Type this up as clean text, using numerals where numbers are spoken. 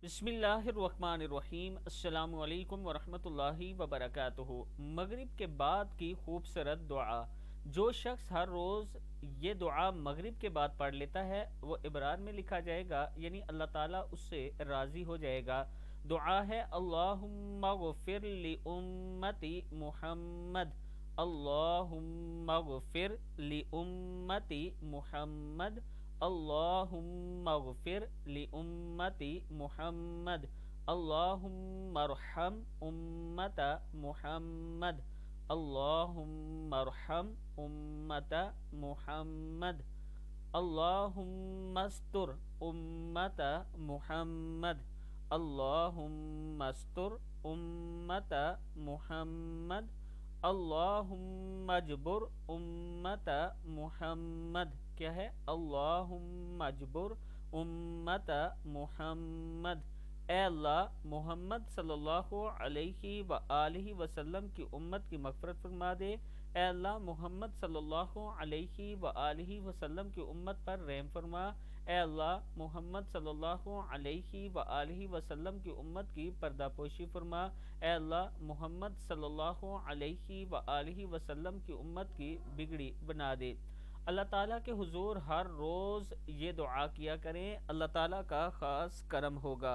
بسم اللہ الرحمن الرحیم۔ السلام علیکم ورحمۃ اللہ وبرکاتہ۔ مغرب کے بعد کی خوبصورت دعا۔ جو شخص ہر روز یہ دعا مغرب کے بعد پڑھ لیتا ہے وہ ابرار میں لکھا جائے گا، یعنی اللہ تعالیٰ اس سے راضی ہو جائے گا۔ دعا ہے اللہم اغفر لامتی محمد، اللہم اغفر لامتی محمد، اللہم اغفر لامتی محمد، اللہم ارحم امت محمد، اللہم ارحم امت محمد، اللہم استر امت محمد، اللہم استر امت محمد، اللہم اجبر امت محمد۔ کیا ہے؟ اللہم اجبر امت محمد۔ اے اللہ، محمد صلی اللہ علیہ وآلہ وسلم کی امت کی مغفرت فرما دے۔ اے اللہ، محمد صلی اللہ علیہ وآلہ وسلم کی امت پر رحم فرما۔ اے اللہ، محمد صلی اللہ علیہ وآلہ وسلم کی امت کی پردہ پوشی فرما۔ اے اللہ، محمد صلی اللہ علیہ وآلہ وسلم کی امت کی بگڑی بنا دے۔ اللہ تعالیٰ کے حضور ہر روز یہ دعا کیا کریں، اللہ تعالیٰ کا خاص کرم ہوگا۔